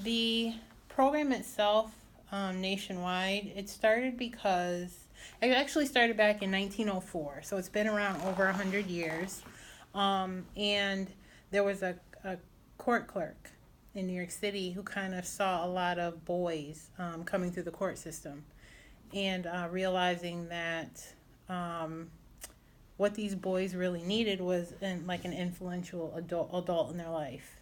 The program itself, nationwide, it actually started back in 1904, so it's been around over 100 years. And there was a court clerk in New York City who kind of saw a lot of boys coming through the court system and realizing that what these boys really needed was like an influential adult in their life.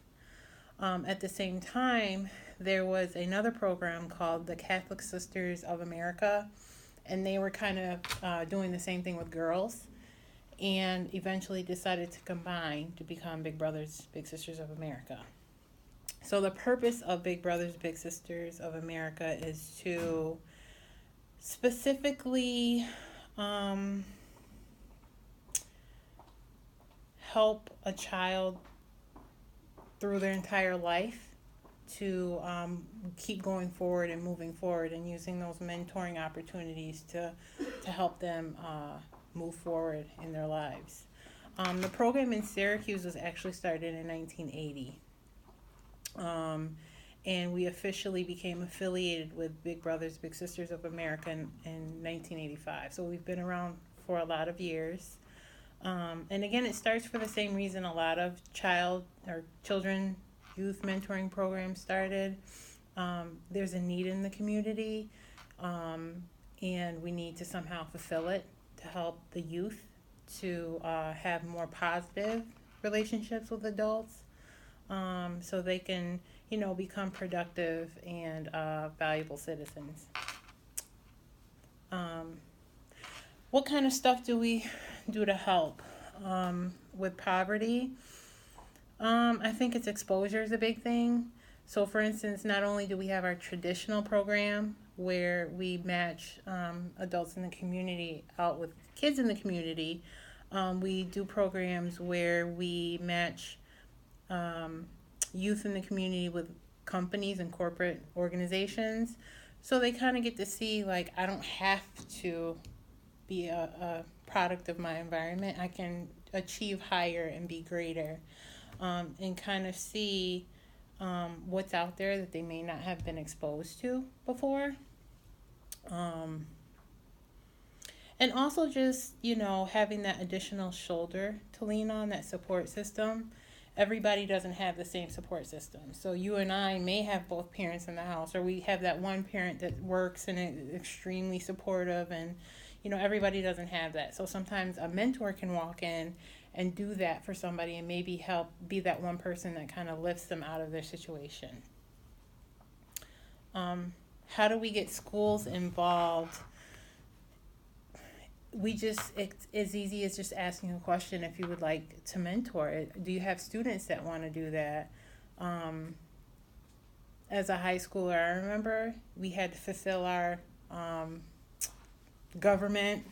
At the same time, there was another program called the Catholic Sisters of America, and they were kind of doing the same thing with girls, and eventually decided to combine to become Big Brothers Big Sisters of America. So the purpose of Big Brothers Big Sisters of America is to specifically help a child through their entire life to keep going forward and moving forward, and using those mentoring opportunities to help them move forward in their lives. The program in Syracuse was actually started in 1980. And we officially became affiliated with Big Brothers Big Sisters of America in 1985. So we've been around for a lot of years. And again, it starts for the same reason a lot of children youth mentoring programs started. There's a need in the community, and we need to somehow fulfill it to help the youth to have more positive relationships with adults, so they can, become productive and valuable citizens. What kind of stuff do we do to help with poverty? I think it's exposure is a big thing. So, for instance, not only do we have our traditional program where we match adults in the community out with kids in the community, we do programs where we match youth in the community with companies and corporate organizations. So they kind of get to see, like, I don't have to be a product of my environment. I can achieve higher and be greater, and kind of see what's out there that they may not have been exposed to before. And also just, having that additional shoulder to lean on, that support system. Everybody doesn't have the same support system. So you and I may have both parents in the house, or we have that one parent that works and is extremely supportive, and everybody doesn't have that. So sometimes a mentor can walk in and do that for somebody and maybe help be that one person that kind of lifts them out of their situation. How do we get schools involved? It's as easy as just asking a question if you would like to mentor. Do you have students that want to do that? As a high schooler, I remember we had to fulfill our government.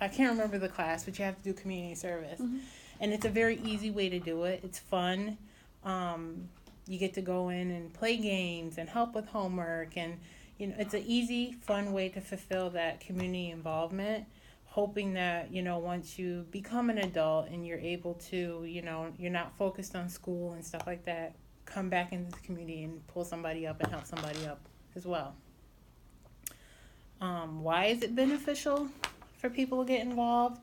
I can't remember the class, but you have to do community service. Mm-hmm. And it's a very easy way to do it. It's fun. You get to go in and play games and help with homework, and it's an easy, fun way to fulfill that community involvement, hoping that, once you become an adult and you're able to, you're not focused on school and stuff like that, come back into the community and pull somebody up and help somebody up as well. Why is it beneficial for people to get involved?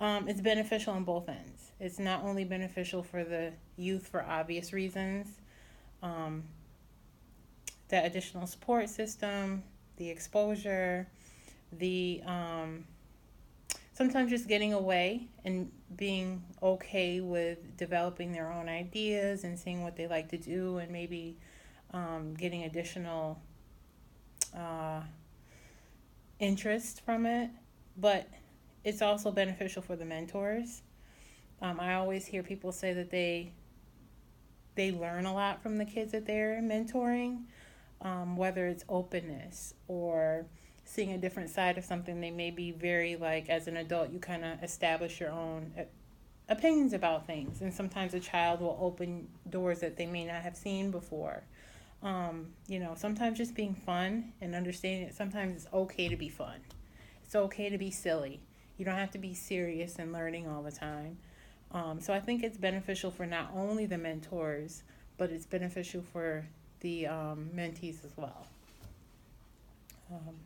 It's beneficial on both ends. It's not only beneficial for the youth for obvious reasons, that additional support system, the exposure, the sometimes just getting away and being okay with developing their own ideas and seeing what they like to do, and maybe getting additional interest from it. But it's also beneficial for the mentors. I always hear people say that they learn a lot from the kids that they're mentoring, whether it's openness or seeing a different side of something. They may be very, like, as an adult, you kind of establish your own opinions about things, and sometimes a child will open doors that they may not have seen before. Sometimes just being fun and understanding that sometimes it's okay to be fun. It's okay to be silly. You don't have to be serious and learning all the time. So I think it's beneficial for not only the mentors, but it's beneficial for the mentees as well. Um,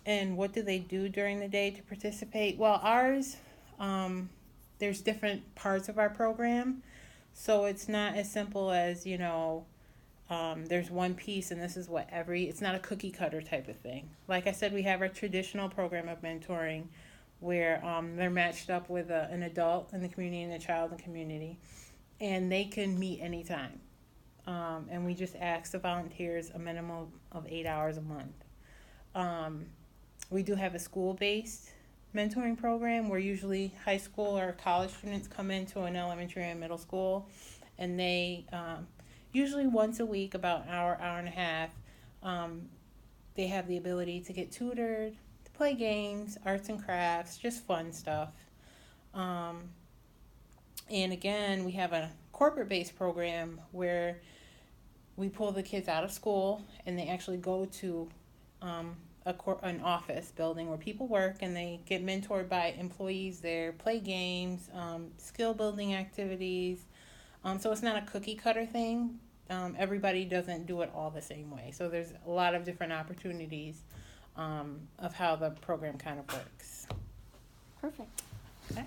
and what do they do during the day to participate? Well, ours, there's different parts of our program, so it's not as simple as, there's one piece and this is what it's not a cookie cutter type of thing. Like I said, we have our traditional program of mentoring where they're matched up with an adult in the community and a child in the community, and they can meet anytime. And we just ask the volunteers a minimum of 8 hours a month. We do have a school-based mentoring program where usually high school or college students come into an elementary and middle school, and they usually once a week, about an hour, hour and a half, they have the ability to get tutored, to play games, arts and crafts, just fun stuff. And again, we have a corporate-based program where we pull the kids out of school and they actually go to an office building where people work, and they get mentored by employees there, play games, skill building activities. So it's not a cookie cutter thing. Everybody doesn't do it all the same way. So there's a lot of different opportunities of how the program kind of works. Perfect. Okay.